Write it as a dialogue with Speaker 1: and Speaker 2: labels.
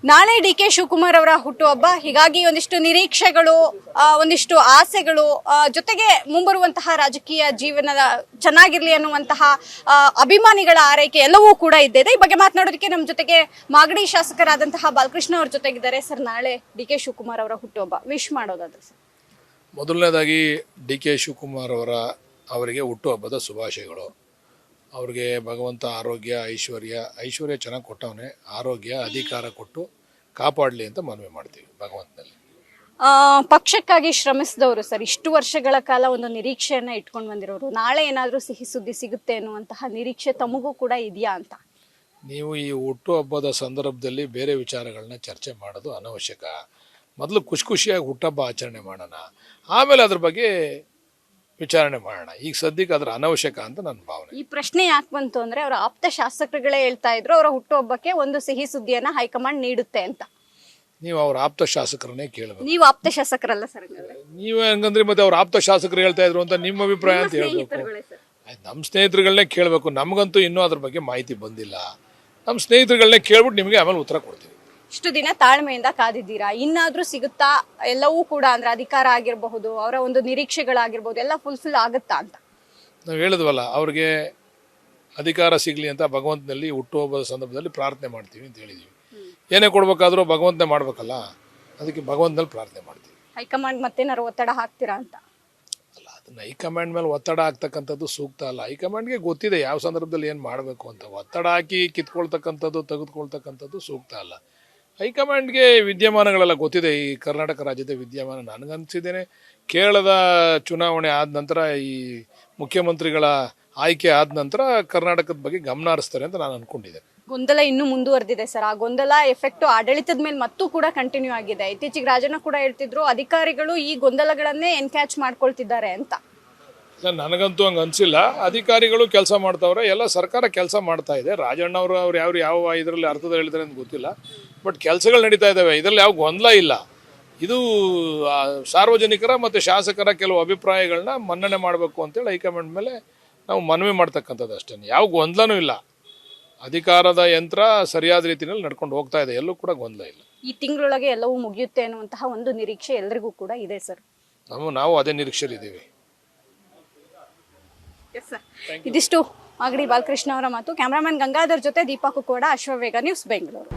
Speaker 1: ನಾಳೆ ಡಿ.ಕೆ. ಶಿವಕುಮಾರ್ ಅವರ ಹುಟ್ಟುಹಬ್ಬ. ಹೀಗಾಗಿ ಒಂದಿಷ್ಟು ನಿರೀಕ್ಷೆಗಳು, ಒಂದಿಷ್ಟು ಆಸೆಗಳು, ಜೊತೆಗೆ ಮುಂಬರುವಂತಹ ರಾಜಕೀಯ ಜೀವನದ ಚೆನ್ನಾಗಿರ್ಲಿ ಅನ್ನುವಂತಹ ಅಭಿಮಾನಿಗಳ ಆರೈಕೆ ಎಲ್ಲವೂ ಕೂಡ ಇದ್ದಿದೆ. ಈ ಬಗ್ಗೆ ಮಾತನಾಡೋದಕ್ಕೆ ನಮ್ಮ ಜೊತೆಗೆ ಮಾಗಡಿ ಶಾಸಕರಾದಂತಹ ಬಾಲಕೃಷ್ಣ ಅವ್ರ ಜೊತೆಗಿದ್ದಾರೆ. ಸರ್, ನಾಳೆ ಡಿ.ಕೆ. ಶಿವಕುಮಾರ್ ಅವರ ಹುಟ್ಟುಹಬ್ಬ, ವಿಶ್ ಮಾಡೋದಾದ್ರೆ ಸರ್.
Speaker 2: ಮೊದಲನೇದಾಗಿ ಡಿ.ಕೆ. ಶಿವಕುಮಾರ್ ಅವರಿಗೆ ಹುಟ್ಟುಹಬ್ಬದ ಶುಭಾಶಯಗಳು. ಅವ್ರಿಗೆ ಭಗವಂತ ಆರೋಗ್ಯ, ಐಶ್ವರ್ಯ ಚೆನ್ನಾಗಿ ಕೊಟ್ಟವನೇ, ಆರೋಗ್ಯ ಅಧಿಕಾರ ಕೊಟ್ಟು ಕಾಪಾಡಲಿ ಅಂತ ಮನವಿ ಮಾಡ್ತೀವಿ ಭಗವಂತನಲ್ಲಿ.
Speaker 1: ಪಕ್ಷಕ್ಕಾಗಿ ಶ್ರಮಿಸಿದವರು ಸರ್, ಇಷ್ಟು ವರ್ಷಗಳ ಕಾಲ ಒಂದು ನಿರೀಕ್ಷೆಯನ್ನ ಇಟ್ಕೊಂಡು ಬಂದಿರೋರು, ನಾಳೆ ಏನಾದರೂ ಸಿಹಿ ಸುದ್ದಿ ಸಿಗುತ್ತೆ ಅನ್ನುವಂತಹ ನಿರೀಕ್ಷೆ ತಮಗೂ ಕೂಡ ಇದೆಯಾ ಅಂತ?
Speaker 2: ನೀವು ಈ ಹುಟ್ಟುಹಬ್ಬದ ಸಂದರ್ಭದಲ್ಲಿ ಬೇರೆ ವಿಚಾರಗಳನ್ನ ಚರ್ಚೆ ಮಾಡೋದು ಅನವಶ್ಯಕ. ಮೊದಲು ಖುಷಿಯಾಗಿ ಹುಟ್ಟುಹಬ್ಬ ಆಚರಣೆ ಮಾಡೋಣ, ಆಮೇಲೆ ಅದ್ರ ಬಗ್ಗೆ ವಿಚಾರಣೆ ಮಾಡೋಣ. ಈಗ ಸದ್ಯಕ್ಕೆ ಅದರ ಅನವಶ್ಯಕ ಅಂತ ನನ್ನ ಭಾವನೆ.
Speaker 1: ಈ ಪ್ರಶ್ನೆ ಯಾಕೆ ಬಂತು ಅಂದ್ರೆ, ಅವರ ಆಪ್ತ ಶಾಸಕರುಗಳೇ ಹೇಳ್ತಾ ಇದ್ರು ಅವರ ಹುಟ್ಟುಹಬ್ಬಕ್ಕೆ ಒಂದು ಸಿಹಿ ಸುದ್ದಿಯನ್ನ ಹೈಕಮಾಂಡ್ ನೀಡುತ್ತೆ ಅಂತ.
Speaker 2: ನೀವು ಅವ್ರ ಆಪ್ತ ಶಾಸಕರನ್ನೇ ಕೇಳಬೇಕು.
Speaker 1: ನೀವು ಆಪ್ತ ಶಾಸಕರಲ್ಲ ಸರ್?
Speaker 2: ನೀವು ಹೆಂಗಂದ್ರೆ ಮತ್ತೆ ಅವ್ರ ಆಪ್ತ ಶಾಸಕರು ಹೇಳ್ತಾ ಇದ್ರು ಅಂತ ನಿಮ್ಮ ಅಭಿಪ್ರಾಯ ಅಂತ ಹೇಳ್ಬೇಕು. ನಮ್ಮ ಸ್ನೇಹಿತರುಗಳನ್ನೇ ಕೇಳಬೇಕು. ನಮಗಂತೂ ಇನ್ನೂ ಅದ್ರ ಬಗ್ಗೆ ಮಾಹಿತಿ ಬಂದಿಲ್ಲ. ನಮ್ಮ ಸ್ನೇಹಿತರುಗಳನ್ನೇ ಕೇಳ್ಬಿಟ್ಟು ನಿಮಗೆ ಆಮೇಲೆ ಉತ್ತರ ಕೊಡ್ತೀವಿ.
Speaker 1: ಇಷ್ಟು ದಿನ ತಾಳ್ಮೆಯಿಂದ ಕಾದಿದ್ದೀರಾ, ಇನ್ನಾದ್ರೂ ಸಿಗುತ್ತಾ? ಎಲ್ಲವೂ ಕೂಡ ಅಂದ್ರೆ ಅಧಿಕಾರ ಆಗಿರಬಹುದು, ಅವರ ಒಂದು ನಿರೀಕ್ಷೆಗಳಾಗಿರ್ಬಹುದು, ಎಲ್ಲ ಫುಲ್ಫಿಲ್ ಆಗುತ್ತಾ ಅಂತ?
Speaker 2: ನಾವು ಹೇಳಿದ್ವಲ್ಲ, ಅವ್ರಿಗೆ ಅಧಿಕಾರ ಸಿಗಲಿ ಅಂತ ಭಗವಂತನಲ್ಲಿ ಹುಟ್ಟುಹಬ್ಬದ ಸಂದರ್ಭದಲ್ಲಿ ಪ್ರಾರ್ಥನೆ ಮಾಡ್ತೀವಿ ಅಂತ ಹೇಳಿದ್ವಿ. ಏನೇ ಕೊಡ್ಬೇಕಾದ್ರೂ ಭಗವಂತನೇ ಮಾಡ್ಬೇಕಲ್ಲ, ಅದಕ್ಕೆ ಭಗವಂತನಲ್ಲಿ ಪ್ರಾರ್ಥನೆ ಮಾಡ್ತೀವಿ.
Speaker 1: ಹೈಕಮಾಂಡ್ ಮತ್ತೇನಾದ್ರು ಒತ್ತಡ ಹಾಕ್ತೀರಾ ಅಂತ?
Speaker 2: ಅಲ್ಲ, ಅದನ್ನ ಹೈಕಮಾಂಡ್ ಮೇಲೆ ಒತ್ತಡ ಹಾಕ್ತಕ್ಕಂಥದ್ದು ಸೂಕ್ತ ಅಲ್ಲ. ಹೈಕಮಾಂಡ್ಗೆ ಗೊತ್ತಿದೆ ಯಾವ ಸಂದರ್ಭದಲ್ಲಿ ಏನು ಮಾಡಬೇಕು ಅಂತ. ಒತ್ತಡ ಹಾಕಿ ಕಿತ್ಕೊಳ್ತಕ್ಕಂಥದ್ದು, ತೆಗೆದುಕೊಳ್ತಕ್ಕಂಥದ್ದು ಸೂಕ್ತ ಅಲ್ಲ. ಹೈಕಮಾಂಡ್ಗೆ ವಿದ್ಯಮಾನಗಳೆಲ್ಲ ಗೊತ್ತಿದೆ. ಈ ಕರ್ನಾಟಕ ರಾಜ್ಯದ ವಿದ್ಯಮಾನ ನನಗನ್ಸಿದ್ದೇನೆ, ಕೇರಳದ ಚುನಾವಣೆ ಆದ ನಂತರ, ಈ ಮುಖ್ಯಮಂತ್ರಿಗಳ ಆಯ್ಕೆ ಆದ ನಂತರ ಕರ್ನಾಟಕದ ಬಗ್ಗೆ ಗಮನ ಹರಿಸ್ತಾರೆ ಅಂತ ನಾನು ಅನ್ಕೊಂಡಿದ್ದೆ.
Speaker 1: ಗೊಂದಲ ಇನ್ನೂ ಮುಂದುವರೆದಿದೆ ಸರ್. ಆ ಗೊಂದಲ ಎಫೆಕ್ಟ್ ಆಡಳಿತದ ಮೇಲೆ ಮತ್ತೂ ಕೂಡ ಕಂಟಿನ್ಯೂ ಆಗಿದೆ. ಇತ್ತೀಚೆಗೆ ರಾಜಣ್ಣ ಕೂಡ ಹೇಳ್ತಿದ್ರು, ಅಧಿಕಾರಿಗಳು ಈ ಗೊಂದಲಗಳನ್ನೇ ಎನ್ಕ್ಯಾಚ್ ಮಾಡ್ಕೊಳ್ತಿದ್ದಾರೆ ಅಂತ.
Speaker 2: ನನಗಂತೂ ಹಂಗೆ ಅನಿಸಿಲ್ಲ. ಅಧಿಕಾರಿಗಳು ಕೆಲಸ ಮಾಡ್ತಾವ್ರೆ, ಎಲ್ಲ ಸರ್ಕಾರ ಕೆಲಸ ಮಾಡ್ತಾ ಇದೆ. ರಾಜಣ್ಣ ಅವ್ರು ಯಾವ ಇದರಲ್ಲಿ ಅರ್ಥದಲ್ಲಿ ಹೇಳ್ತಾರೆ ಅಂತ ಗೊತ್ತಿಲ್ಲ, ಬಟ್ ಕೆಲಸಗಳು ನಡೀತಾ ಇದ್ದಾವೆ. ಇದರಲ್ಲಿ ಯಾವ ಗೊಂದಲ ಇಲ್ಲ. ಇದು ಸಾರ್ವಜನಿಕರ ಮತ್ತು ಶಾಸಕರ ಕೆಲವು ಅಭಿಪ್ರಾಯಗಳನ್ನ ಮನ್ನಣೆ ಮಾಡಬೇಕು ಅಂತೇಳಿ ಹೈಕಮಾಂಡ್ ಮೇಲೆ ನಾವು ಮನವಿ ಮಾಡ್ತಕ್ಕಂಥದ್ದು ಅಷ್ಟೇ. ಯಾವ ಗೊಂದಲನೂ ಇಲ್ಲ. ಅಧಿಕಾರದ ಯಂತ್ರ ಸರಿಯಾದ ರೀತಿಯಲ್ಲಿ ನಡ್ಕೊಂಡು ಹೋಗ್ತಾ ಇದೆ, ಎಲ್ಲೂ ಕೂಡ ಗೊಂದಲ ಇಲ್ಲ.
Speaker 1: ಈ ತಿಂಗಳೊಳಗೆ ಎಲ್ಲವೂ ಮುಗಿಯುತ್ತೆ ಅನ್ನುವಂತಹ ಒಂದು ನಿರೀಕ್ಷೆ ಎಲ್ಲರಿಗೂ ಕೂಡ ಇದೆ ಸರ್.
Speaker 2: ನಾವು ಅದೇ ನಿರೀಕ್ಷೆಲಿದ್ದೀವಿ.
Speaker 1: ಇದಿಷ್ಟು ಮಾಗಡಿ ಬಾಲಕೃಷ್ಣ ಅವರ ಮಾತು. ಕ್ಯಾಮರಾಮನ್ ಗಂಗಾಧರ್ ಜೊತೆ ದೀಪಾ ಕುಕ್ಕೋಡ, ಅಶ್ವವೇಗ ನ್ಯೂಸ್, ಬೆಂಗಳೂರು.